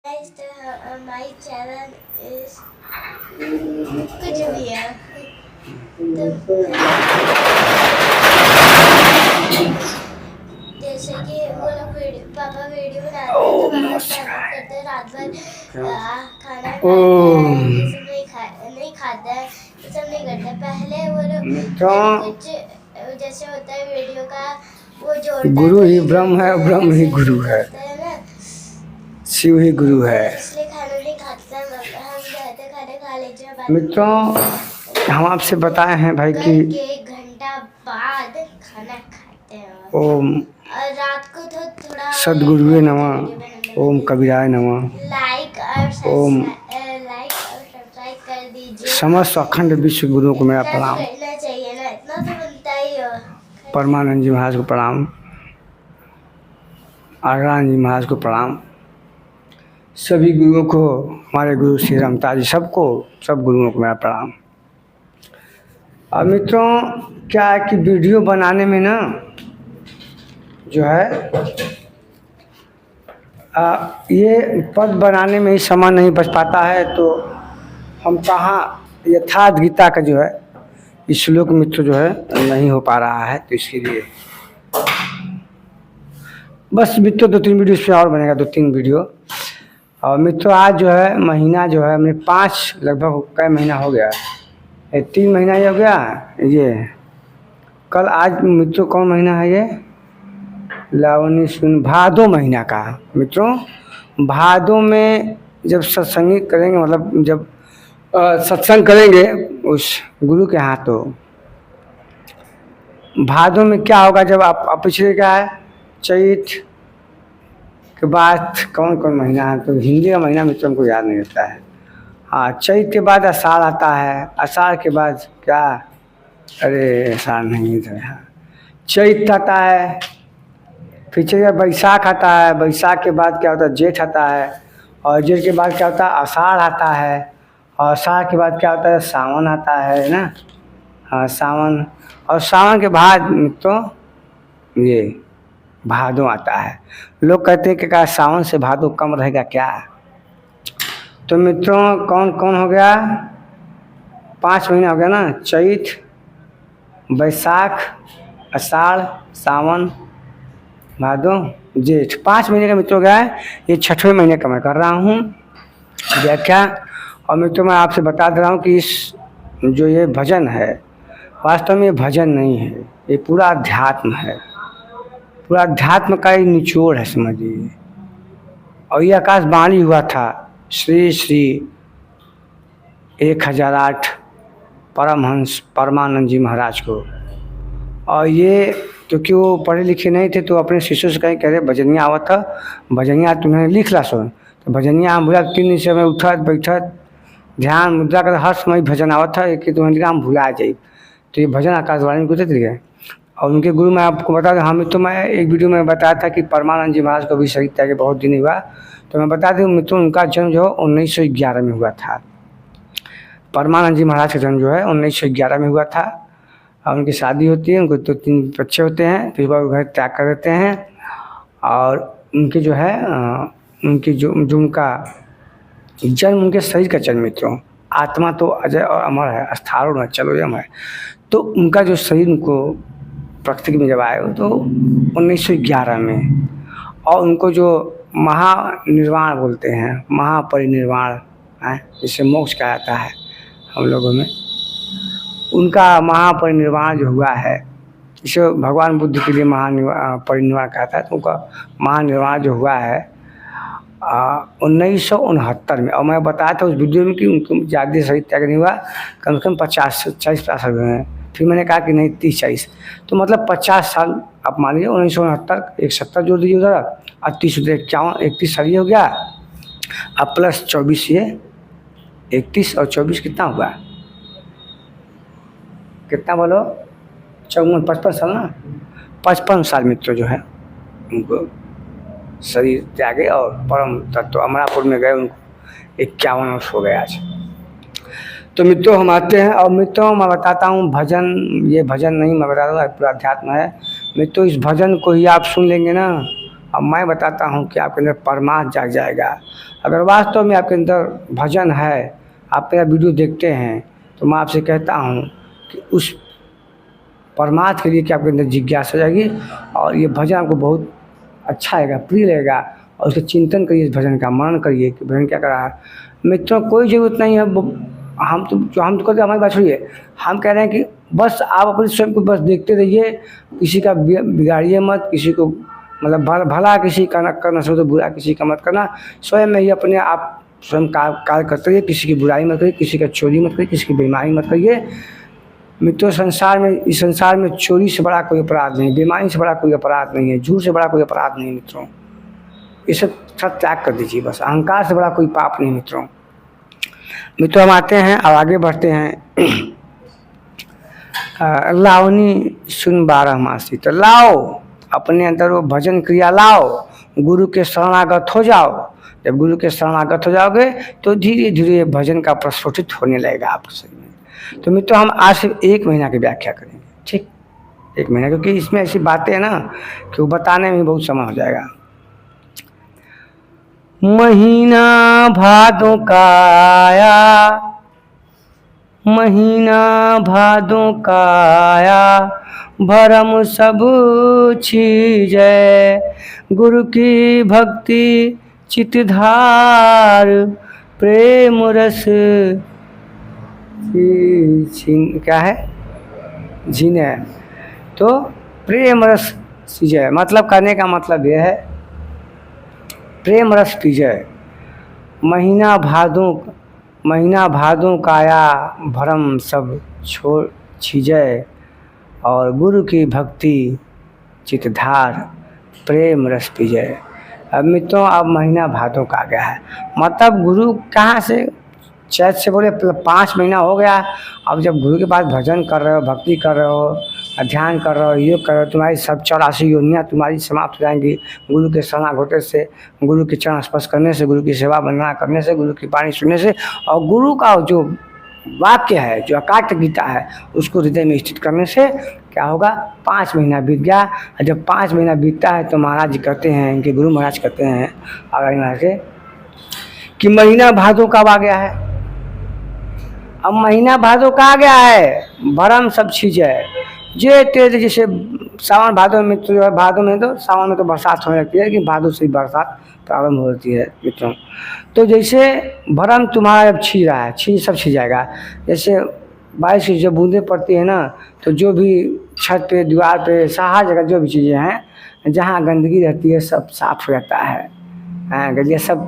Guys, my channel is कुछ भी है तो जैसे कि वो लोग पापा वीडियो बनाते हैं तो बहुत मेहनत करते हैं रात भर खाना ये सब नहीं खाता है, ये सब नहीं करता। पहले वो लोग कुछ जैसे होता है वीडियो का वो जोड़ता गुरु ही ब्रह्म है, ब्रह्म ही गुरु है, शिव ही गुरु है। इसलिए खाना नहीं खाते हम रहते खाने खा लीजिए। मित्रों हम आपसे बताए हैं भाई कि 1 घंटा बाद खाना खाते हैं ओम और रात को तो थोड़ा सदगुरुवे नमः, ओम कबीराय नमः, लाइक और सब्सक्राइब कर दीजिए। समस्त अखंड विश्व गुरुओं को मेरा प्रणाम। करना चाहिए ना, इतना तो बनता ही हो। परमानंद जी महाराज को प्रणाम, आगरान जी महाराज को प्रणाम, सभी गुरुओं को, हमारे गुरु श्री रामता जी सबको, सब गुरुओं को मेरा प्रणाम। और मित्रों क्या है कि वीडियो बनाने में ना जो है ये पद बनाने में ही समय नहीं बच पाता है, तो हम कहाँ यथार्थ गीता का जो है श्लोक मित्र जो है नहीं हो पा रहा है, तो इसके लिए बस मित्रों 2-3 वीडियो इस पर और बनेगा, 2-3 वीडियो। और मित्रों आज जो है महीना जो है हमने 5 लगभग कई महीना हो गया, 3 महीना ही हो गया ये। कल आज मित्रों कौन महीना है ये? लावणी सुन भादो महीना का। मित्रों भादो में जब सत्संग करेंगे, मतलब जब सत्संग करेंगे उस गुरु के हाथ, तो भादो में क्या होगा जब आप पिछले क्या है चैत के बाद कौन कौन महीना है, तो हिंदी का महीना मित्रों को याद नहीं रहता है। हाँ चैत के बाद आषाढ़ आता है, आषाढ़ के बाद क्या, अरे आषाढ़ नहीं था, चैत आता है, फिर चलिए बैसाख आता है, बैसाख के बाद क्या होता है जेठ आता है, और जेठ के बाद क्या होता है आषाढ़ आता है, और आषाढ़ के बाद क्या होता है सावन आता है ना। हाँ सावन, और सावन के बाद मित्रों ये भादो आता है। लोग कहते हैं कि क्या सावन से भादो कम रहेगा क्या? तो मित्रों कौन कौन हो गया, 5 महीना हो गया ना, चैत बैसाख आषाढ़ सावन भादो जेठ, 5 महीने का मित्रों गया है। ये 6वें महीने का मैं कर रहा हूँ व्याख्या। और मित्रों मैं आपसे बता दे रहा हूँ कि इस जो ये भजन है वास्तव में ये भजन नहीं है, ये पूरा अध्यात्म है, पूरा अध्यात्म का ही निचोड़ है समझिए। और ये आकाशवाणी हुआ था श्री श्री 1008 परमहंस परमानंद जी महाराज को। और ये क्योंकि वो पढ़े लिखे नहीं थे, तो अपने शिष्यों से कहीं कह रहे भजनिया आवत था, भजनिया तुम्हें लिख ला सो। तो भजनिया हम भूला, 3 दिन से मैं उठत बैठत ध्यान मुद्रा कर हर समय भजन आवत था कि तुम्हें हम भुला जाए। तो ये भजन आकाशवाणी में गुजर गए। और उनके गुरु मैं आपको बता दें, हम तो मैं एक वीडियो में बताया था कि परमानंद जी महाराज को भी शहीद किया बहुत दिन हुआ। तो मैं बता दूँ मित्रों उनका जन्म जो 1911 में हुआ था। परमानंद जी महाराज का जन्म जो है 1911 में हुआ था। और उनकी शादी होती है, उनको 2-3 बच्चे होते हैं, फिर वो घर त्याग कर देते हैं। और उनके जो है उनकी जो उनका जन्म, उनके शरीर का जन्म मित्रों, आत्मा तो अजय और अमर है, अस्थारो न चलो यम है। तो उनका जो शरीर उनको प्रकृति में जब आए तो 1911 में, और उनको जो महानिर्वाण बोलते हैं, महापरिनिर्वाण है जिसे मोक्ष कहा जाता है हम लोगों में, उनका महापरिनिर्वाण जो हुआ है, इसे भगवान बुद्ध के लिए परिनिर्वाण कहता है। तो उनका महानिर्वाण जो हुआ है 1969 में। और मैं बताया था उस वीडियो में कि उनको ज़्यादा शरीर त्याग नहीं हुआ, कम से कम 50-40 हुए हैं। फिर मैंने कहा कि नहीं 30-40, तो मतलब 50 साल आप मान लीजिए। 1969 एक 70 जोड़ दीजिए उधर, और 30 उधर 51 साल ये हो गया। अब प्लस 24 ये 31 और 24 कितना हुआ, कितना बोलो 54 55 साल ना, 55 साल मित्रों जो है उनको शरीर त्यागे और परम तत्व अमरापुर में गए। उनको 51 वर्ष हो गए आज। तो मित्रों हम आते हैं। और मित्रों मैं बताता हूँ भजन, ये भजन नहीं मैं बता रहा हूँ पूरा अध्यात्म है मित्रों। इस भजन को ही आप सुन लेंगे ना अब मैं बताता हूँ कि आपके अंदर परमार्थ जाग जाएगा। अगर वास्तव में आपके अंदर भजन है, आप मेरा वीडियो देखते हैं, तो मैं आपसे कहता हूँ कि उस परमार्थ के लिए कि आपके अंदर जिज्ञासा जाएगी और ये भजन आपको बहुत अच्छा लगेगा, प्रिय लगेगा। और उसका चिंतन करिए, इस भजन का मनन करिए कि भजन क्या कर रहा है। मित्रों, कोई ज़रूरत नहीं है हम तो कहते हमारी बात सुनिए, हम कह रहे हैं कि बस आप अपने स्वयं को बस देखते रहिए, किसी का बिगाड़िए मत, किसी को मतलब भला किसी का न करना, सब तो बुरा किसी का मत करना। स्वयं में ही अपने आप स्वयं कार्य करते रहिए, किसी की बुराई मत करिए, किसी का चोरी मत करिए, किसी की बेईमानी मत करिए। मित्रों, इस संसार में चोरी से बड़ा कोई अपराध नहीं, बेईमानी से बड़ा कोई अपराध नहीं है, झूठ से बड़ा कोई अपराध नहीं मित्रों। ये सब त्याग कर दीजिए, बस अहंकार से बड़ा कोई पाप नहीं मित्रों। मित्रों, हम आते हैं और आगे बढ़ते हैं। लावनी सुन 12 मासी, तो लाओ अपने अंदर वो भजन क्रिया लाओ, गुरु के शरणागत हो जाओ। जब गुरु के शरणागत हो जाओगे तो धीरे धीरे भजन का प्रस्फुटित होने लगेगा आपके शरीर में। तो मित्रों, हम आज सिर्फ 1 महीना की व्याख्या करेंगे, ठीक, 1 महीना, क्योंकि इसमें ऐसी बातें हैं ना कि वो बताने में बहुत समय हो जाएगा। महीना भादों का आया, महीना भादों का आया, भरम सब छीजै, गुरु की भक्ति चितधार, प्रेम रस क्या है जीने। तो प्रेम रस सीजे, मतलब करने का मतलब यह है प्रेम रस पीजे। महीना भादों का आया, भरम सब छोड़ छीजे, और गुरु की भक्ति चितधार, प्रेम रस पीजे। अब मित्रों, अब महीना भादों का आ गया है, मतलब गुरु कहाँ से, चैत से बोले 5 महीना हो गया। अब जब गुरु के पास भजन कर रहे हो, भक्ति कर रहे हो, ध्यान कर रहे हो, योग कर रहे हो, तुम्हारी सब 84 योनियाँ तुम्हारी समाप्त हो जाएंगी। गुरु के शरणागत से, गुरु के चरण स्पर्श करने से, गुरु की सेवा वंदना करने से, गुरु की वाणी सुनने से, और गुरु का जो वाक्य है, जो अकाट्य गीता है, उसको हृदय में स्थित करने से क्या होगा, 5 महीना बीत गया। और जब 5 महीना बीतता है तो महाराज जी कहते हैं, इनके गुरु महाराज कहते हैं आगे महाराज से कि महीना भादों कब आ गया है। अब महीना भादों का आ गया है, भरम सब चीज है जे तेज, जैसे सावन भादों में तो भादों में तो सावन में तो बरसात होने लगती है, लेकिन भादों से ही बरसात प्रारंभ होती है मित्रों। तो जैसे भरम तुम्हारा जब छी रहा है, सब छी जाएगा। जैसे बारिश की जब बूंदें पड़ती है ना, तो जो भी छत पे, दीवार पे, हर जगह जो भी चीज़ें हैं, जहाँ गंदगी रहती है सब साफ हो जाता है, गलिया सब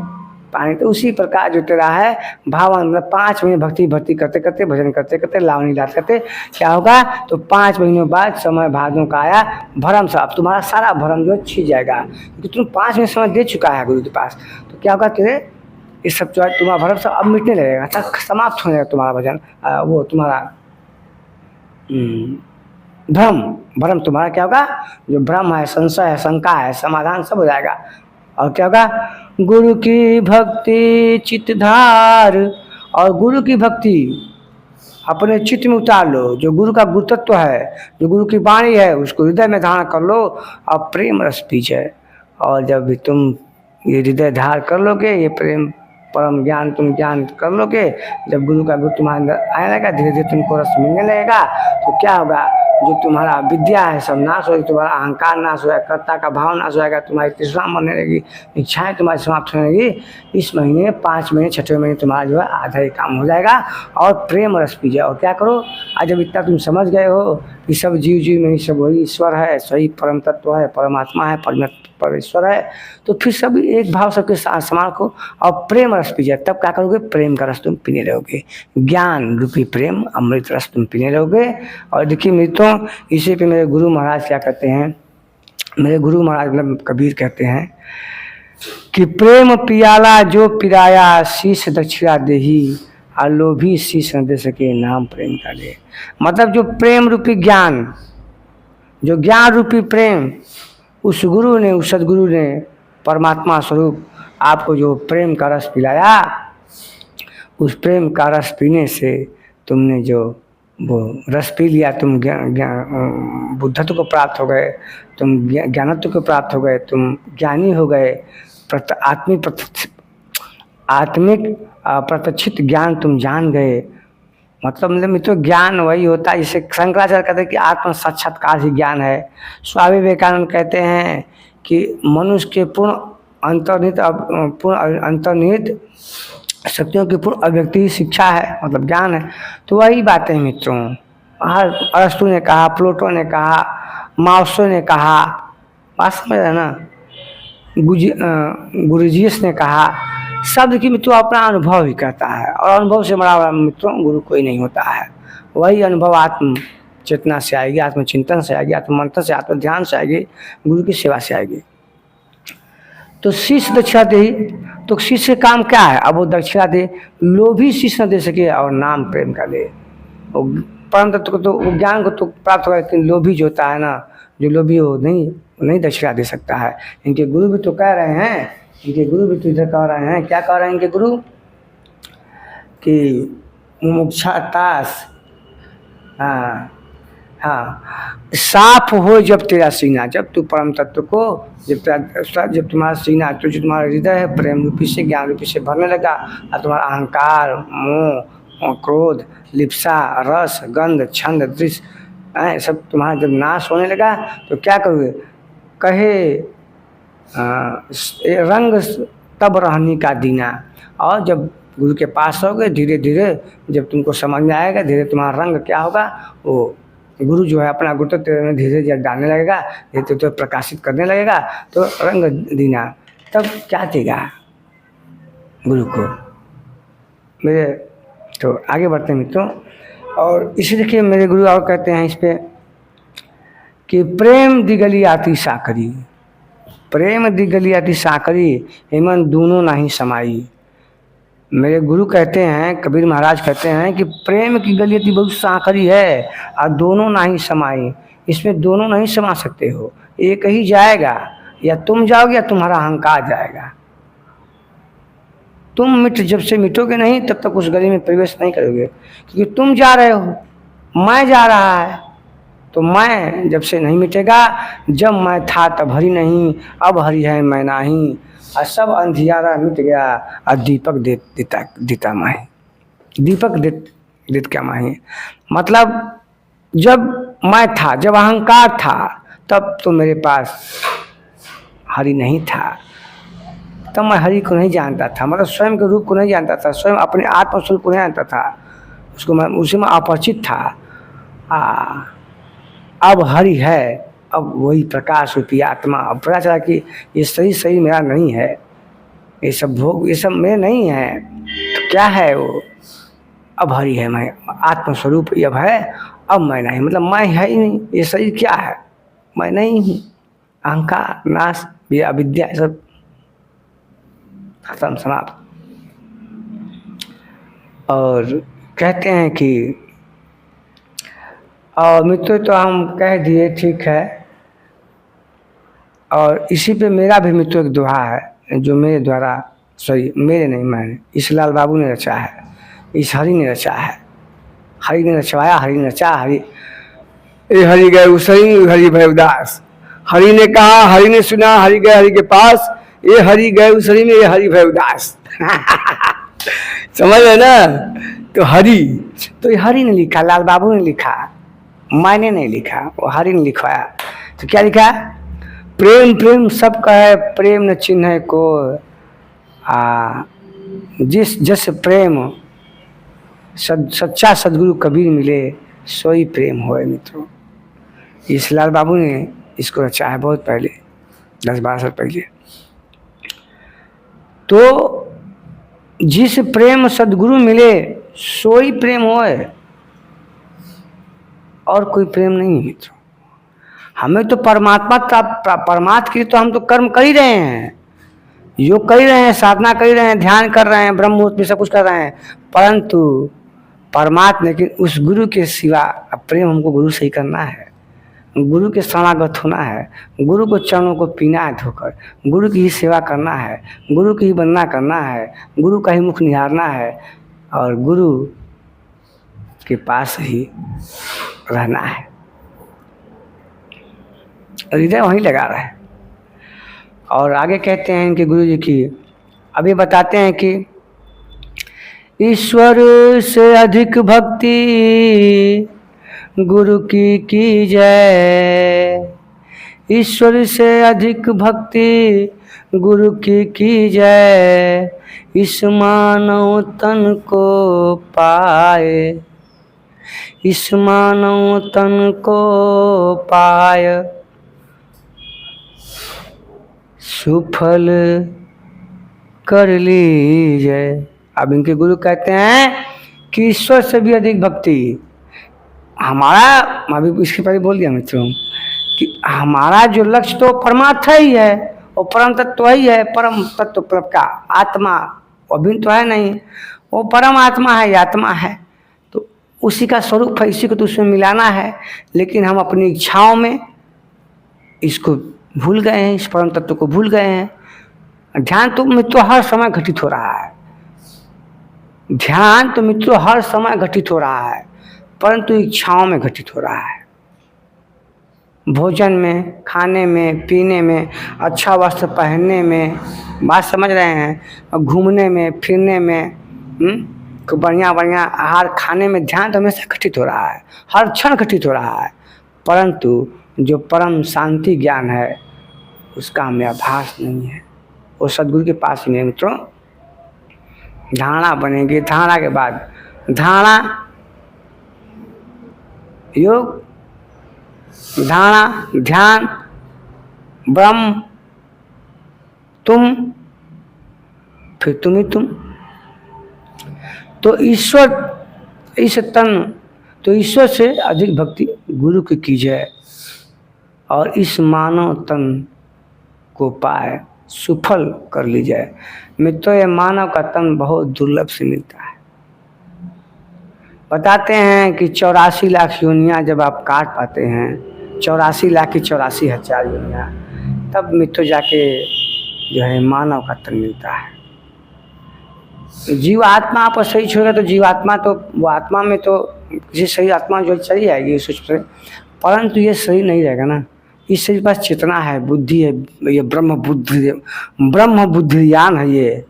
पानी। तो उसी प्रकार जो तेरा है भावन, मतलब 5 महीने भक्ति करते करते, भजन करते करते, लावनी लाद करते क्या होगा, तो 5 महीनों बाद समय भादों का आया, भरम सब तुम्हारा सारा भरम जो छिड़ जाएगा, क्योंकि तुम 5 महीने समय दे चुका है गुरु के पास। तो क्या होगा, तेरे इस सब जो है तुम्हारा भरम सब अब मिटने लगेगा, तक समाप्त होने लगेगा तुम्हारा भजन, वो तुम्हारा भ्रम तुम्हारा क्या होगा, जो भ्रम है, संशय है, शंका है, समाधान सब हो जाएगा। और क्या होगा, गुरु की भक्ति चितधार, और गुरु की भक्ति अपने चित्त में उतार लो। जो गुरु का गुरुतत्व है, जो गुरु की वाणी है, उसको हृदय में धारण कर लो और प्रेम रस पीछे। और जब भी तुम ये हृदय धार कर लोगे, ये प्रेम परम ज्ञान तुम ज्ञान कर लोगे, जब गुरु का गुरु तुम्हारे अंदर आने लगेगा, धीरे धीरे तुमको रस मिलने लगेगा, तो क्या होगा, जो तुम्हारा विद्या है सब नाश होगी, तुम्हारा अहंकार नाश हो जाएगा, कर्ता का भाव नाश हो जाएगा, तुम्हारी तृष्णा मरने लगेगी, इच्छाएं तुम्हारी समाप्त होने लगेगी। इस महीने 5 महीने 6वें महीने तुम्हारा जो है आधा ही काम हो जाएगा, और प्रेम रस पी जाओ। क्या करो, आज जब इतना तुम समझ गए हो कि सब जीव में ही सब वही ईश्वर है, सही परम तत्व है, परमात्मा है, परमेश्वर है, तो फिर सब एक भाव सबके साथ समान को और प्रेम रस पी जाए। तब क्या करोगे, प्रेम का रस तुम पीने रहोगे, ज्ञान रूपी प्रेम अमृत रस तुम पीने रहोगे। और देखिए मित्रों, इसी पे मेरे गुरु महाराज क्या कहते हैं, मेरे गुरु महाराज मतलब कबीर कहते हैं कि प्रेम पियाला जो पिराया, शीश दक्षिणा देही, लोभी शीश न दे सके, नाम प्रेम का दे। मतलब जो प्रेम रूपी ज्ञान, जो ज्ञान रूपी प्रेम, उस गुरु ने, उस सदगुरु ने, परमात्मा स्वरूप आपको जो प्रेम का रस पिलाया, उस प्रेम का रस पीने से तुमने जो वो रस पी लिया, तुम बुद्धत्व को प्राप्त हो गए, तुम ज्ञानत्व को प्राप्त हो गए, तुम ज्ञानी हो गए, आत्मिक प्रत्यक्षित ज्ञान तुम जान गए। मतलब मित्रों ज्ञान वही होता है जिसे शंकराचार्य कहते हैं कि आत्म साक्षात्कार ही ज्ञान है। स्वामी विवेकानंद कहते हैं कि मनुष्य के पूर्ण अंतर्निहित शक्तियों की पूर्ण अभिव्यक्ति ही शिक्षा है, मतलब ज्ञान है। तो वही बातें मित्रों, अरस्तु ने कहा, प्लेटो ने कहा, माओत्से ने कहा, बात समझ रहे ना, गुरुजीएस ने कहा, शब्द की मित्रों अपना अनुभव ही कहता है, और अनुभव से बड़ा मित्रों गुरु कोई नहीं होता है। वही अनुभव आत्म चेतना से आएगी, आत्मचिंतन से आएगी, आत्म मंथन से, आत्म ध्यान से आएगी, गुरु की सेवा से आएगी। तो शिष्य दक्षिणा दे, तो शिष्य का काम क्या है? अब वो दक्षिणा दे, लोभी शिष्य न दे सके और नाम प्रेम का दे। परम तत्व को तो वो ज्ञान को तो प्राप्त होगा, लेकिन लोभी जो होता है ना, जो लोभी हो नहीं दक्षिणा दे सकता है। इनके गुरु भी तो कह रहे हैं, इनके गुरु भी तो इधर कह रहे हैं, क्या कह रहे हैं इनके गुरु कि मुमुक्षातास, हाँ साफ हो जब तेरा सीना, जब तू परम तत्व को जब तुम्हारा सीना, तो जो तुम्हारा हृदय है प्रेम रूपी से, ज्ञान रूपी से भरने लगा, और तुम्हारा अहंकार, मोह, क्रोध, लिप्सा, रस, गंध, छंद, दृश्य सब तुम्हारा जब नाश होने लगा, तो क्या करोगे? कहे रंग तब रहनी का दीना। और जब गुरु के पास होगे, धीरे धीरे जब तुमको समझ में आएगा, धीरे तुम्हारा रंग क्या होगा, वो गुरु जो है अपना गुरु तेरे में धीरे धीरे डालने लगेगा, धीरे तो प्रकाशित करने लगेगा, तो रंग दीना। तब क्या देगा गुरु को मेरे? तो आगे बढ़ते हैं मित्रों, और इसी देखिए मेरे गुरु और कहते हैं इस पे कि प्रेम दिगली आती साकरी, प्रेम दिगली आती साकरी, हेमन दोनों नहीं समाई। मेरे गुरु कहते हैं, कबीर महाराज कहते हैं कि प्रेम की गलियती बहुत साकरी है और दोनों नहीं समाई। इसमें दोनों नहीं समा सकते हो, एक ही जाएगा, या तुम जाओगे या तुम्हारा अहंकार जाएगा। तुम जब से मिटोगे नहीं तब तक उस गली में प्रवेश नहीं करोगे, क्योंकि तुम जा रहे हो, मैं जा रहा है, तो मैं जब से नहीं मिटेगा, जब मैं था तब हरि नहीं, अब हरि है मैं नहीं, और सब अंधियारा मिट गया, और दीपक देता माही, दीपक देत क्या माही। मतलब जब मैं था, जब अहंकार था, तब तो मेरे पास हरि नहीं था, तब मैं हरि को नहीं जानता था, मतलब स्वयं के रूप को नहीं जानता था, स्वयं अपने आत्मस्वरूप को नहीं जानता था, उसको मैं उसी में अपरिचित था। अब हरि है, अब वही प्रकाश रूपी आत्मा। अब पता चला कि ये सही मेरा नहीं है, ये सब भोग, ये सब मेरे नहीं है, तो क्या है वो? अब हरि है, मैं आत्मस्वरूप अब है, अब मैं नहीं, मतलब मैं है ही नहीं, ये शरीर क्या है, मैं नहीं हूँ। अहंकार नाश, ये अविद्या सब खत्म, समाप्त। और कहते हैं कि और मित्रों तो हम कह दिए, ठीक है। और इसी पे मेरा भी मित्रों एक दोहा है, जो मेरे द्वारा, सॉरी मेरे नहीं, मैंने, इस लाल बाबू ने रचा है, इस हरि ने रचा है, हरि ने रचवाया, हरि ने रचा, हरि ए हरि गए उसरी हरि भय उदास, हरि ने कहा, हरि ने सुना, हरि गए हरि के पास, ये हरि गए उसरी में, ये हरि भय उदास। समझ रहे ना? तो हरि, तो ये हरि ने लिखा, लाल बाबू ने लिखा, मैंने नहीं लिखा, वो हरि ने लिखवाया। तो क्या लिखा? प्रेम प्रेम सबका है, प्रेम न चिन्ह को, जिस जस प्रेम सच्चा सदगुरु कबीर मिले, सोई प्रेम होए मित्रों। इस लाल बाबू ने इसको रचा है बहुत पहले, 10-12 साल पहले। तो जिस प्रेम सदगुरु मिले, सोई प्रेम होए, और कोई प्रेम नहीं है मित्रों। हमें तो परमात्मा के लिए तो हम तो कर्म कर ही रहे हैं, योग कर ही रहे हैं, साधना कर ही रहे हैं, ध्यान कर रहे हैं, ब्रह्म मुहूर्त में सब कुछ कर रहे हैं, परंतु परमात्मा, लेकिन उस गुरु के सिवा प्रेम हमको गुरु से ही करना है, गुरु के शरणागत होना है, गुरु को चरणों को पीना है धोकर, गुरु की ही सेवा करना है, गुरु की ही वंदना करना है, गुरु का ही मुख निहारना है, और गुरु के पास ही रहना है, हृदय वहीं लगा रहा है। और आगे कहते हैं कि गुरु जी की अभी बताते हैं कि ईश्वर से अधिक भक्ति गुरु की जय, ईश्वर से अधिक भक्ति गुरु की जय, इस मानव तन को पाए, इस मानव तन को पाए, सुफल कर लीजिए। अब इनके गुरु कहते हैं कि ईश्वर से भी अधिक भक्ति हमारा, अभी इसके पहले बोल दिया मित्रों कि हमारा जो लक्ष्य तो परमात्मा ही है, वो परम तत्व ही है, परम तत्व का आत्मा, वो भी तो है नहीं, वो परम आत्मा है, आत्मा है, तो उसी का स्वरूप है, इसी को तो उसमें मिलाना है। लेकिन हम अपनी इच्छाओं में इसको भूल गए हैं, इस परम तत्व को भूल गए हैं। ध्यान तो मित्रों हर समय घटित हो रहा है, ध्यान तो मित्रों हर समय घटित हो रहा है, परंतु इच्छाओं में घटित हो रहा है। भोजन में, खाने में, पीने में, अच्छा वस्त्र पहनने में, बात समझ रहे हैं, घूमने में, फिरने में, बढ़िया बढ़िया आहार खाने में ध्यान तो हमेशा घटित हो रहा है, हर क्षण घटित हो रहा है, परंतु जो परम शांति ज्ञान है उसका हमें आभास नहीं है। वो सदगुरु के पास ही नहीं मित्रों। धारणा बनेगी, धारणा के बाद धारणा योग, धारणा ध्यान, ब्रह्म तुम, फिर तुम ही तुम। तो ईश्वर इस तन, तो ईश्वर से अधिक भक्ति गुरु की कीजिए और इस मानव तन को पाए सुफल कर लीजिए। मित्रों ये मानव का तन बहुत दुर्लभ से मिलता है। बताते हैं कि 84 लाख योनियाँ जब आप काट पाते हैं, 84 लाख की 84,000 योनियाँ, तब मित्रों जाके जो है मानव का तन मिलता है। जीव आत्मा आप सही छोड़ेगा तो जीवात्मा तो वो आत्मा में तो ये सही आत्मा जो चली जाएगी सोच, परंतु ये सही नहीं रहेगा ना। इस शरीर के पास चेतना है, बुद्धि है, ये ब्रह्म बुद्धियान है, ये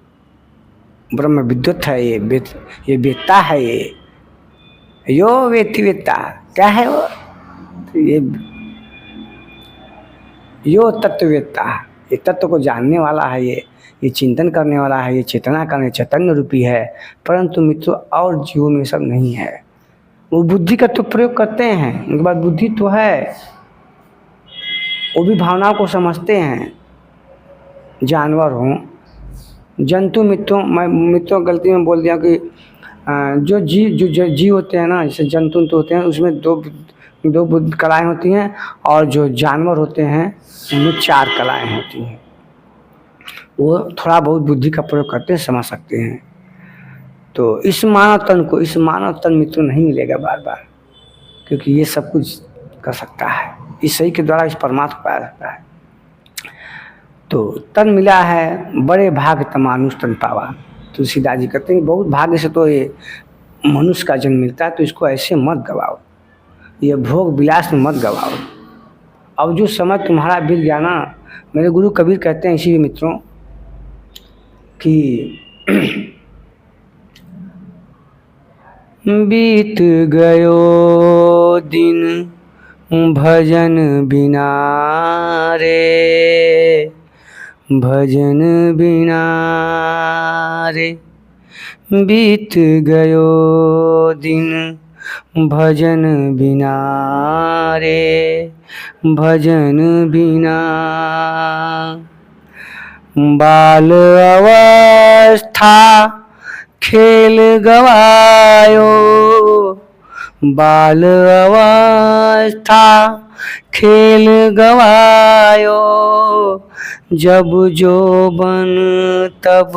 ब्रह्म विद्युत है, ये वेत्ता है, ये यो वेत्ति वेत्ता क्या है वो, तो यो तत्ववेत्ता, ये तत्व को जानने वाला है, ये चिंतन करने वाला है, ये चेतना करने चैतन्य रूपी है। परंतु मित्रों और जीवों में सब नहीं है। वो बुद्धि का तो प्रयोग करते हैं, उनके बाद बुद्धि तो है, वो भी भावनाओं को समझते हैं। जानवर हों, जंतु, मैं मित्रों गलती में बोल दिया कि जो जीव होते हैं ना, जैसे जंतु तो होते हैं, उसमें दो बुद्ध कलाएँ होती हैं, और जो जानवर होते हैं उनमें 4 कलाएँ होती हैं। वो थोड़ा बहुत बुद्धि का प्रयोग करते हैं, समझ सकते हैं। तो इस मानव तन मित्रों नहीं मिलेगा बार बार, क्योंकि ये सब कुछ कर सकता है, इस सही के द्वारा इस परमात्मा को पाया सकता है। तो तन मिला है, बड़े भाग तमानुष तन पावा। तुलसीदास जी कहते हैं बहुत भाग्य से तो ये मनुष्य का जन्म मिलता है, तो इसको ऐसे मत गवाओ, ये भोग विलास में मत गवाओ। अब जो समय तुम्हारा बीत गया ना, मेरे गुरु कबीर कहते हैं इसी मित्रों कि बीत गयो दिन भजन बिना रे, भजन बिना रे, बीत गयो दिन भजन बिना रे, भजन बिना। बाल अवस्था खेल गवायो, बाल अवस्था खेल गवायो, जब जोबन तब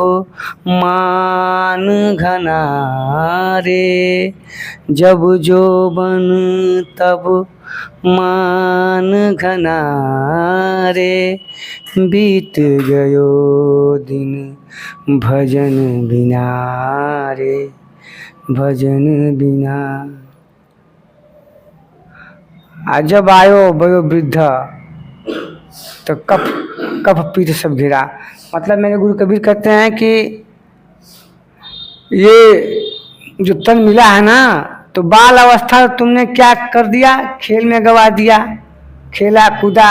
मान घना रे, जब जोबन तब मान घना रे, बीत गयो दिन भजन बिना रे, भजन बिना। जब आयो वयो वृद्ध तो कफ कफ पीठ सब घिरा। मतलब मेरे गुरु कबीर कहते हैं कि ये जो तन मिला है ना, तो बाल अवस्था तुमने क्या कर दिया, खेल में गवा दिया, खेला कूदा।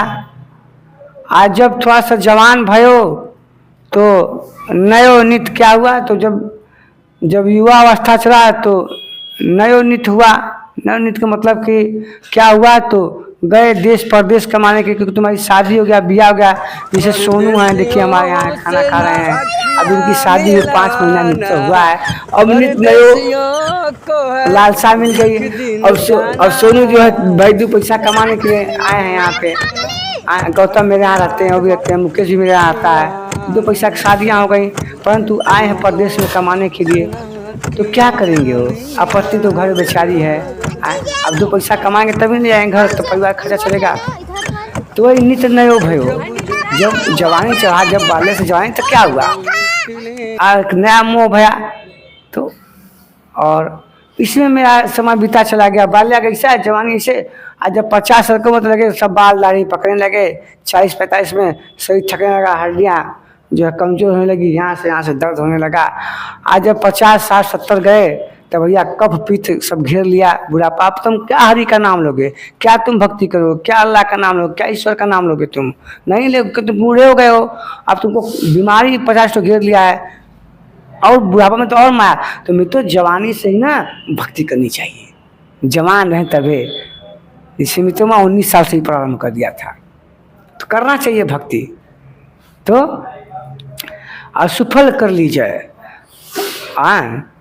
आज जब थोड़ा सा जवान भयो तो नयो नित क्या हुआ, तो जब युवा अवस्था चला तो नयो नित हुआ। नयो नित का मतलब कि क्या हुआ, तो गए देश परदेश कमाने के, क्योंकि तुम्हारी शादी हो गया, बिया हो गया। जैसे सोनू है, देखिए हमारे यहाँ खाना खा रहे हैं, अब इनकी शादी 5 महीना नित्य हुआ है, अब नित्य नयो लालसा मिल गई। और सोनू जो है भाई 2 पैसा कमाने के लिए आए हैं यहाँ पे। गौतम मेरे यहाँ रहते हैं, वो भी रहते हैं, मुकेश भी मेरे यहाँ आता है। 2 पैसा की शादियाँ हो गई, परंतु आए हैं परदेश में कमाने के लिए, तो क्या करेंगे वो। अपत्ति तो घर बेचारी है, अब 2 पैसा कमाएंगे तभी नहीं जाएंगे घर, तो परिवार खर्चा चलेगा। तो वही नित्य नयो भयो, जब जवानी चढ़ा, जब बाल्य से जवानी तो क्या हुआ, नया मोह भया। तो और इसमें मेरा समय बीता चला गया। बाल्य कैसा है, जवानी से आज जब 50 साल को मत लगे, सब बाल दाढ़ी पकड़ने लगे, 40-45 में शरीर थकने लगा, हड्डियाँ जो है कमजोर होने लगी, यहाँ से दर्द होने लगा। आज जब 50, 60, 70 गए तब भैया कफ पीठ सब घेर लिया, बुढ़ापा। अब तुम क्या हरि का नाम लोगे, क्या तुम भक्ति करोगे, क्या अल्लाह का नाम लोगे, क्या ईश्वर का नाम लोगे, तुम नहीं लोगे, तुम बूढ़े हो गए हो। अब तुमको बीमारी 50 तो घेर लिया है, और बुढ़ापा में तो और माया। तो मित्रों जवानी से ही ना भक्ति करनी चाहिए, जवान रहे तभी। इसी मित्रों में 19 साल से ही प्रारंभ कर दिया था, तो करना चाहिए भक्ति, तो असुफल कर लीजिए।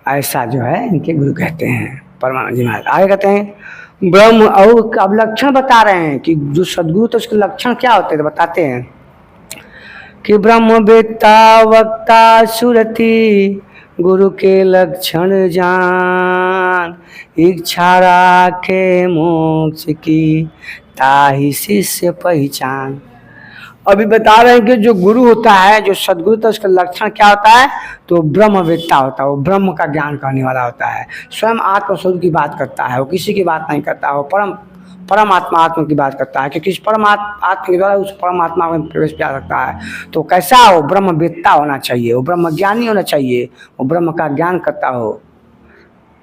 ऐसा जो है इनके गुरु कहते हैं परमानंद जी महाराज। आगे कहते हैं ब्रह्म, और अब लक्षण बता रहे हैं कि जो सदगुरु, तो उसके लक्षण क्या होते हैं, तो बताते हैं कि ब्रह्म वेत्ता वक्ता सुरति, गुरु के लक्षण जान, इच्छा राखे मोक्ष की, ताहि शिष्य पहचान। अभी बता रहे हैं कि जो गुरु होता है, जो सदगुरु, तो उसका लक्षण क्या होता है, तो ब्रह्मवेत्ता होता है, वो ब्रह्म का ज्ञान करने वाला होता है, स्वयं आत्मस्वरूप की बात करता है, वो किसी की बात नहीं करता, वो परमात्मा आत्मा की बात करता है, क्योंकि इस आत्मा के द्वारा उस परमात्मा में प्रवेश किया सकता है। तो कैसा हो, ब्रह्मवेत्ता होना चाहिए, वो ब्रह्मज्ञानी होना चाहिए, वो ब्रह्म का ज्ञान करता हो,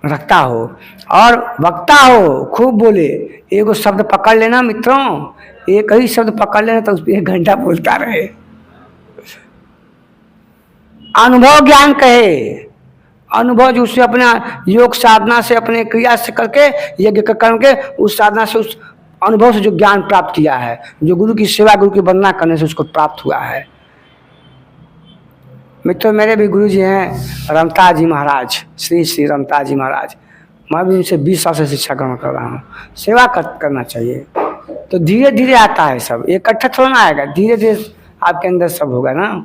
रखता हो, और वक्ता हो, खूब बोले। एगो शब्द पकड़ लेना मित्रों, एक ही शब्द पकड़ लेना तो उस पर 1 घंटा बोलता रहे। अनुभव ज्ञान कहे, अनुभव जो उससे अपना योग साधना से, अपने क्रिया से करके, यज्ञ करके, उस साधना से, उस अनुभव से जो ज्ञान प्राप्त किया है, जो गुरु की सेवा, गुरु की वंदना करने से उसको प्राप्त हुआ है। मित्रों मेरे भी गुरु जी हैं रमता जी महाराज, श्री रमता जी महाराज। मैं भी उनसे 20 साल से शिक्षा ग्रहण कर रहा हूँ। सेवा करना चाहिए, तो धीरे धीरे आता है सब, इकट्ठा थोड़ा ना आएगा, धीरे धीरे आपके अंदर सब होगा ना।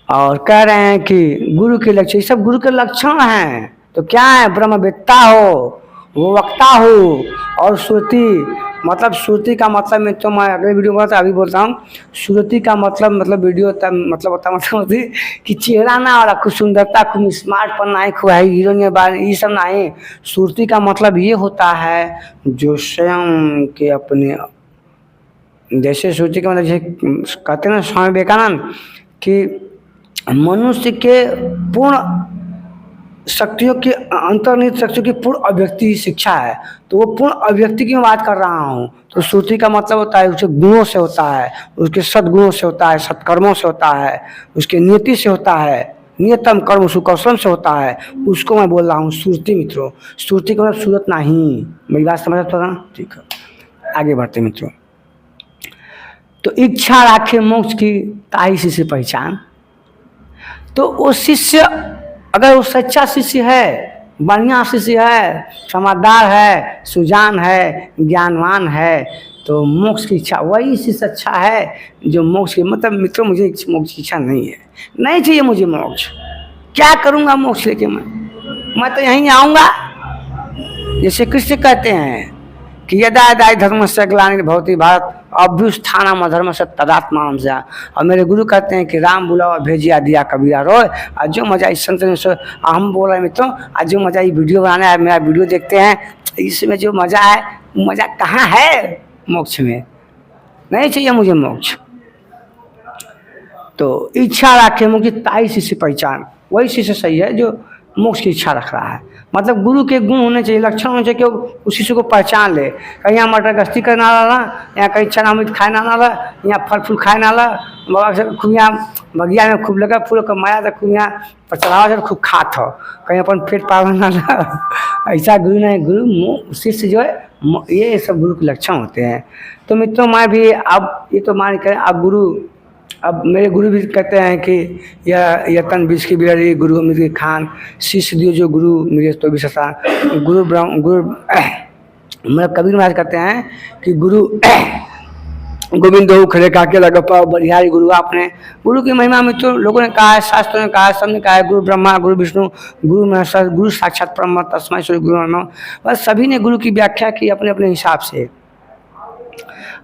और कह रहे हैं कि गुरु के लक्षण, ये सब गुरु के लक्षण हैं। तो क्या है, ब्रह्मवेत्ता हो, वो वक्ता हो, और श्रुति, मतलब श्रुति का मतलब में तो मैं अगले वीडियो में अभी बोलता हूँ। श्रुति का मतलब वीडियो मतलब होता होती कि चेहरा ना वाला, खूब सुंदरता, खूब स्मार्टपन ना, खूब हीरोइन बार, ये सब ना है। श्रुति का मतलब ये होता है जो स्वयं के अपने, जैसे श्रुति का मतलब जैसे कहते हैं ना स्वामी विवेकानंद कि मनुष्य के पूर्ण शक्तियों की, अंतर्निहित शक्तियों की पूर्ण अभिव्यक्ति शिक्षा है। तो वो पूर्ण अभिव्यक्ति की मैं बात कर रहा हूँ। तो श्रुति का मतलब होता है उसके गुणों से होता है, उसके सद्गुणों से होता है, सत्कर्मों से होता है, उसके नियति से होता है, नियतम कर्म सुकौशल से होता है, उसको मैं बोल रहा हूँ श्रुति। मित्रों श्रुति का मतलब सूरत नहीं, मेरी बात समझ आता ना, ठीक है। आगे बढ़ते मित्रों, तो इच्छा राखे मोक्ष की, ताहि शिष्य पहचान। तो वो शिष्य, अगर वो सच्चा शिष्य है, बढ़िया शिष्य है, समझदार है, सुजान है, ज्ञानवान है, तो मोक्ष की इच्छा, वही शिष्य अच्छा है जो मोक्ष की, मतलब मित्रों मुझे मोक्ष की इच्छा नहीं है, नहीं चाहिए मुझे मोक्ष। क्या करूँगा मोक्ष लेके मैं तो यहीं आऊँगा। जैसे कृष्ण कहते हैं कि यदा यदा धर्मस्य ग्लानिर्भवति भारत अभ्युत्थानम अधर्म से तदात्मान से। और मेरे गुरु कहते हैं कि राम बुलावा भेजिया दिया कबीरा रोय। आज जो मजा इस संत से हम बोल रहे मित्रों, आज जो मजा ये वीडियो बनाना है, मेरा वीडियो देखते हैं, इसमें जो मजा है, मजा कहाँ है? मोक्ष में नहीं चाहिए मुझे मोक्ष। तो इच्छा रखे मुझे ताई शिष्य पहचान, वही शिष्य सही है जो मोक्ष की इच्छा रख रहा है। मतलब गुरु के गुण होने चाहिए, लक्षण होने चाहिए कि वो उस शिष्य को पहचान ले। कहीं यहाँ मटर गश्ती करना ला, यहाँ कहीं चना अमृत खाए ना ला, यहाँ फल फूल खाए ना ला, बाबा से खूब यहाँ बगिया में खूब लगा फूल का माया तो खूब यहाँ पर चढ़ावा से खूब खात हो, कहीं अपन पेट पालन ना ला। ऐसा गुरु नहीं, गुरु शिष्य जो है ये सब गुरु के लक्षण होते हैं। तो मित्रों मैं भी अब ये तो मान करें अब गुरु, अब मेरे गुरु भी कहते हैं कि यह यतन बीज की बिहारी गुरु अमृत खान शिष्य दियो जो गुरु मेरे तो विशेषता गुरु ब्रह्म गुरु मेरा कबीर महाराज कहते हैं कि गुरु गोविंद खड़े काके लगा पाओ बलिहारी गुरु आपने। गुरु की महिमा में तो लोगों ने कहा है, शास्त्रों ने कहा है, सबने कहा है गुरु ब्रह्मा गुरु विष्णु गुरु महेश्वर गुरु साक्षात ब्रह्म तस्मै श्री गुरु नमः। बस सभी ने गुरु की व्याख्या की अपने अपने हिसाब से।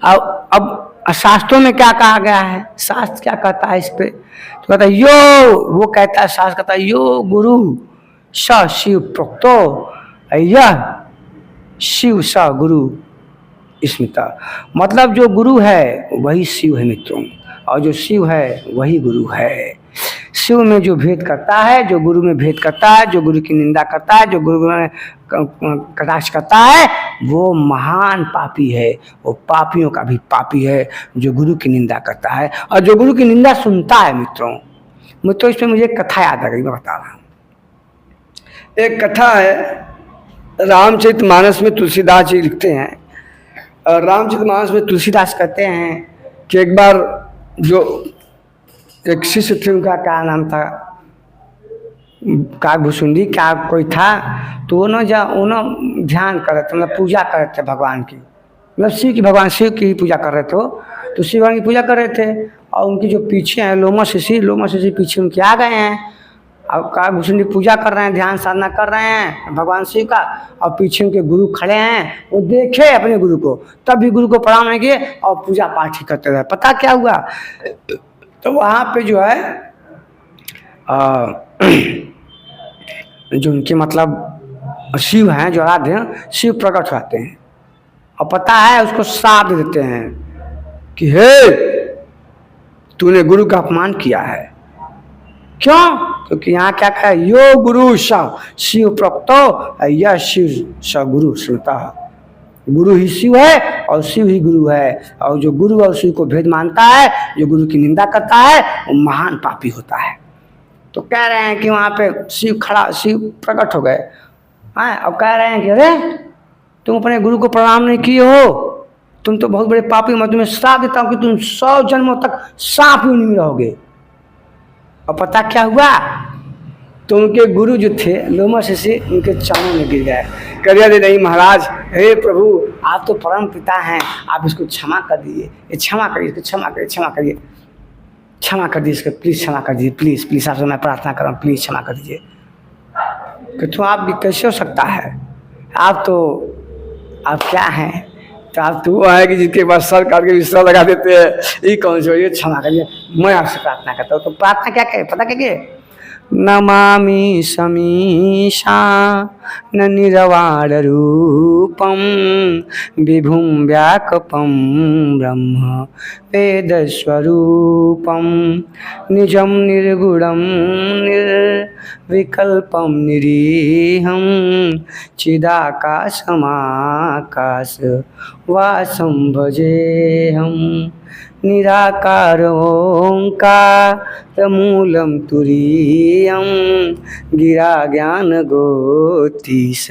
अब शास्त्रों में क्या कहा गया है, शास्त्र क्या कहता है इस पे? तो कहता है यो, वो कहता है शास्त्र कहता है यो गुरु स शिव प्रोक्तो, यह शिव स गुरु स्मृता। मतलब जो गुरु है वही शिव है मित्रों, और जो शिव है वही गुरु है। शिव में जो भेद करता है, जो गुरु में भेद करता है, जो गुरु की निंदा करता है, जो गुरु में कटाक्ष करता है, वो महान पापी है, वो पापियों का भी पापी है जो गुरु की निंदा करता है और जो गुरु की निंदा सुनता है। मित्रों इसमें मुझे एक कथा याद आ गई, मैं बता रहा हूँ। एक कथा है रामचरितमानस में, तुलसीदास जी लिखते हैं। और रामचरितमानस में तुलसीदास कहते हैं कि एक बार जो एक शिष्य थे, उनका क्या नाम था, काकभुसुंडी क्या कोई था, तो वो ध्यान कर रहे थे, मतलब पूजा कर रहे थे भगवान की, मतलब शिव की, भगवान शिव की पूजा कर रहे थे। तो शिव भगवान की पूजा कर रहे थे और उनकी जो पीछे हैं लोमस ऋषि पीछे उनके आ गए हैं। अब काकभुसुंडी पूजा कर रहे हैं, ध्यान साधना कर रहे हैं भगवान शिव का, और पीछे उनके गुरु खड़े हैं। वो देखे अपने गुरु को, तब भी गुरु को प्रणाम नहीं किए और पूजा पाठ ही करते रहे। पता क्या हुआ, तो वहाँ पे जो है जो उनके मतलब शिव हैं, जो आराध्य हैं, शिव प्रकट होते हैं और पता है उसको श्राप दे देते हैं कि हे तूने गुरु का अपमान किया है। क्यों? क्योंकि यहाँ क्या कहा, यो गुरु स शिव प्रकटो यह शिव स गुरु श्रुता। गुरु ही शिव है और शिव ही गुरु है, और जो गुरु और शिव को भेद मानता है, जो गुरु की निंदा करता है, वो महान पापी होता है। तो कह रहे हैं कि वहाँ पे शिव प्रकट हो गए हैं और कह रहे हैं कि अरे तुम अपने गुरु को प्रणाम नहीं किए हो, तुम तो बहुत बड़े पापी, मैं तुम्हें श्राप देता हूँ कि तुम 100 जन्मों तक सांप योनि में रहोगे। और पता क्या हुआ, तो उनके गुरु जो थे लोमस ऋषि उनके चरणों में गिर गए। करिए नहीं महाराज, हे प्रभु आप तो परम पिता हैं, आप इसको क्षमा कर दीजिए, क्षमा करिए, इसको क्षमा करिए, क्षमा कर दीजिए इसको, प्लीज़ क्षमा कर दीजिए, प्लीज़ आपसे मैं प्रार्थना कर रहा हूँ, प्लीज़ क्षमा कर दीजिए। कि तो आप भी कैसे हो सकता है, आप क्या हैं, तो आप तो वो है कि जिसके पास सर काट के विश्राम लगा देते हैं, ये कौन से, ये क्षमा करिए, मैं आपसे प्रार्थना करता हूँ। तो प्रार्थना क्या कहे पता क्या, नमामि समीशा न निरवार रूपम विभुम व्याकपम ब्रह्म वेद स्वरूपम निजम निर्गुणम निर्विकल्पम निरीहम चिदाकाशमाकाश वासं भजेहम निराकार ओंकार मूलम तुरीयम गिरा ज्ञान गोतीश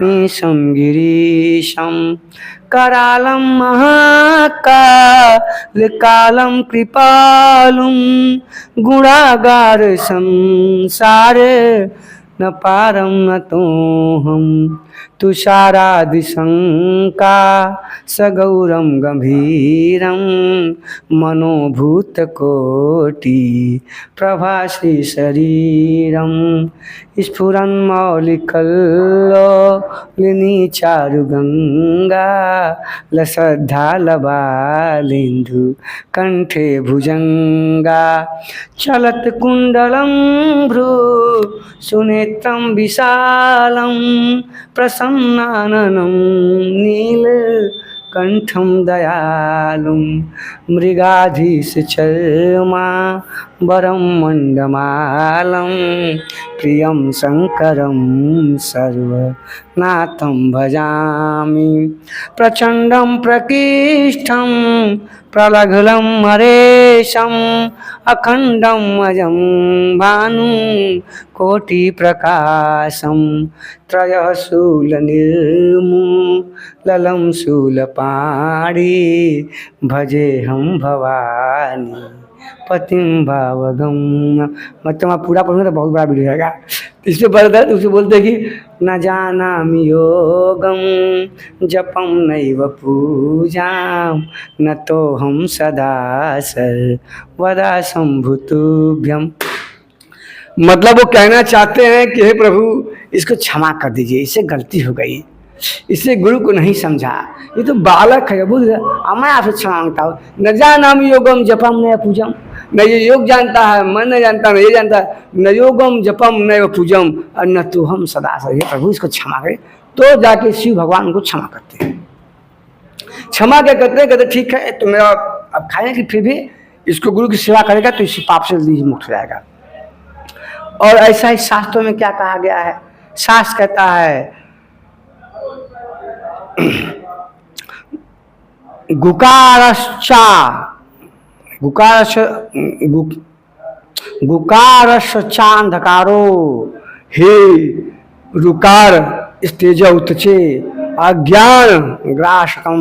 मीशम गिरीशम करालम महाकाल कालम कृपालुम गुणागार संसार न पारम न तोहम तुषारादिशंका सगौरम गंभीरम मनोभूतकोटि प्रभाश्री शरीरम स्फुरन्मौलिकल्लोलिनी चारुगंगा लसद्धालबालेन्दु कंठे भुजंगा चलत कुंडलम भ्रू सुनेत्रम विशालम प्रसन्नाननं नील कंठम दयालुम मृगाधीश चर्मा वरम मंडमालम प्रियम शंकरम सर्वनाथम भजामि प्रचंडम प्रकीष्ठम प्रलघलम मरेशम अखंडम अजम भानु कोटि प्रकाशम त्रयशूल निर्मूलम शूलपाणी भजे हम भवानी पतिम भावगम। मतलब आप पूरा पढ़ूंगा तो बहुत बड़ा वीडियो रहेगा। इससे बढ़ता है तो उसे बोलते हैं कि न जानामि योगम जपम नैव पूजाम न तो हम सदा सर्वदा संभुतुभ्यम। मतलब वो कहना चाहते हैं कि हे प्रभु इसको क्षमा कर दीजिए, इससे गलती हो गई, इससे गुरु को नहीं समझा, ये तो बालक है, बोल मैं आपसे क्षमा मांगता हूँ। न जानामि योगम जपम न पूजम, न ये योग जानता है, मन नहीं जानता, न ये जानता है, न योगम जपम न पूजम और न तो हम सदा सही। प्रभु इसको क्षमा करे, तो जाके शिव भगवान उनको क्षमा करते हैं। क्षमा क्या करते हैं, कहते ठीक है तो मेरा अब खाने की फिर भी इसको गुरु की सेवा करेगा तो इसी पाप से जल्दी मुक्त हो जाएगा। और ऐसा ही शास्त्रों में क्या कहा गया है, शास्त्र कहता है गुकारश्चांधकारो हे रुकार स्तेज उत्चे अज्ञान ग्रासकम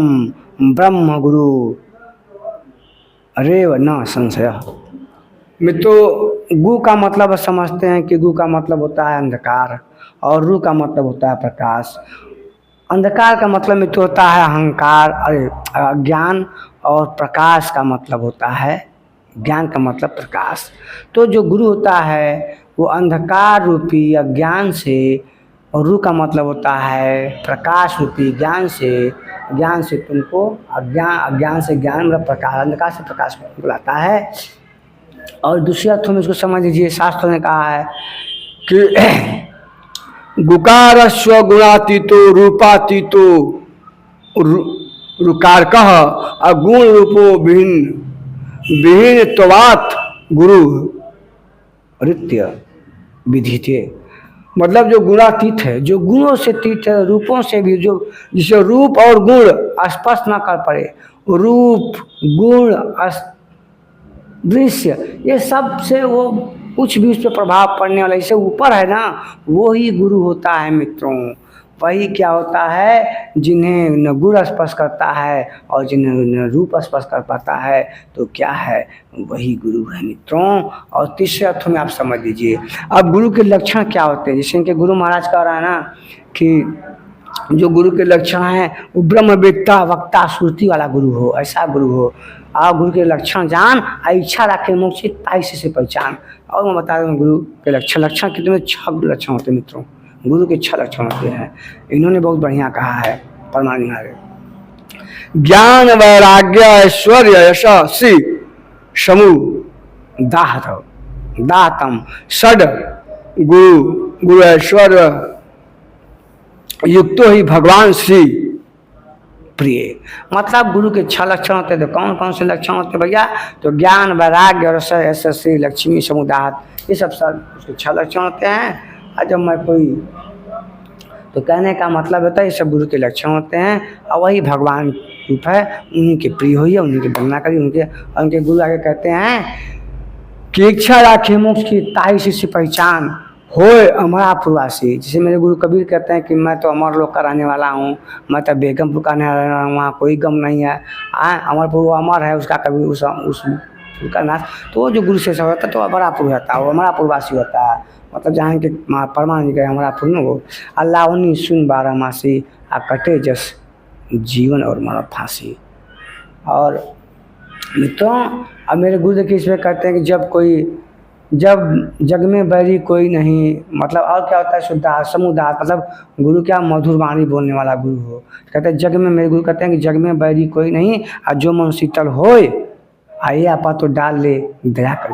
ब्रह्म गुरु रेव न संशय। मित्रों गु का मतलब समझते हैं कि गु का मतलब होता है अंधकार और रु का मतलब होता है प्रकाश। अंधकार का मतलब मित्र होता है अहंकार, अज्ञान, और प्रकाश का मतलब होता है, ज्ञान का मतलब प्रकाश। तो जो गुरु होता है वो अंधकार रूपी अज्ञान से, और रु का मतलब होता है प्रकाश रूपी ज्ञान से तुमको अज्ञान से ज्ञान मतलब प्रकाश, अंधकार से प्रकाश बुलाता है। और दूसरे अर्थों में इसको समझ लीजिए, शास्त्रों ने कहा है कि गुकारस्व गुणातीतो रूपातीतो रुकार कह अगुण रूपो विहीन त्वात् गुरु रित्य विधिते। मतलब जो गुणातीत है, जो गुणों से तीत है, रूपों से भी, जो जिसे रूप और गुण स्पष्ट न कर पड़े, रूप गुण दृश्य ये सब से वो कुछ भी उस पर प्रभाव पड़ने वाला, इससे ऊपर है ना, वो ही गुरु होता है मित्रों। वही क्या होता है, जिन्हें न गुण स्पर्श करता है और जिन्हें न रूप स्पर्श कर पाता है, तो क्या है, वही गुरु है मित्रों। और तीसरे अर्थों में आप समझ लीजिए, अब गुरु के लक्षण क्या होते हैं। जैसे इनके गुरु महाराज कह रहा है ना कि जो गुरु के लक्षण हैं वो ब्रह्मवेत्ता वक्ता श्रुति वाला गुरु हो, ऐसा गुरु हो। और गुरु के लक्षण जान, इच्छा रखे मोक्ष ताई से पहचान। और मैं बता रहा हूँ गुरु के लक्षण कितने 6 लक्षण होते हैं मित्रों, गुरु के 6 लक्षण होते हैं। इन्होंने बहुत बढ़िया कहा है परमानंद, ज्ञान वैराग्य ऐश्वर्य यश श्री समू दाहतम षड गुरु ऐश्वर्य युक्तो ही भगवान श्री प्रिय। मतलब गुरु के 6 लक्षण होते हैं। तो कौन कौन से लक्षण होते हैं भैया, तो ज्ञान वैराग्य और श्री लक्ष्मी समुदाहत, ये सब उसके 6 लक्षण होते हैं। और जब मैं कोई तो कहने का मतलब होता है ये सब गुरु के लक्षण होते हैं, और वही भगवान रूप है, उन्हीं के प्रिय होइए, उन्हीं की वंदना करिए। उनके गुरु आगे कहते हैं कि इच्छा राखे मोक्ष की ताई से पहचान होए अमरापुरवासी। जैसे मेरे गुरु कबीर कहते हैं कि मैं तो अमर लोक का रहने वाला हूँ, मैं तो बेगमपुर का रहने वाला हूँ, वहाँ कोई गम नहीं है। अमरपुर वो अमर है, उसका कभी उस कुल का नाश। तो वो जो गुरु से होता है तो बड़ा पुर होता है, वो हमारा पूर्वासी होता है, मतलब जहाँ के परमानंद जी का हमारा पुर न हो। अल्लाहनी सुन बारह मासी आ कटे जस जीवन और मरा फांसी। और मित्रों अब मेरे गुरु देखिए इसमें कहते हैं कि जब जग में बैरी कोई नहीं, मतलब और क्या होता है शुद्धा समुदाय, मतलब गुरु क्या मधुर वाणी बोलने वाला गुरु हो। कहते हैं जग में, मेरे गुरु कहते हैं कि जग में बैरी कोई नहीं, और जो मन शीतल होए आइए आपा तो डाल ले दया कर।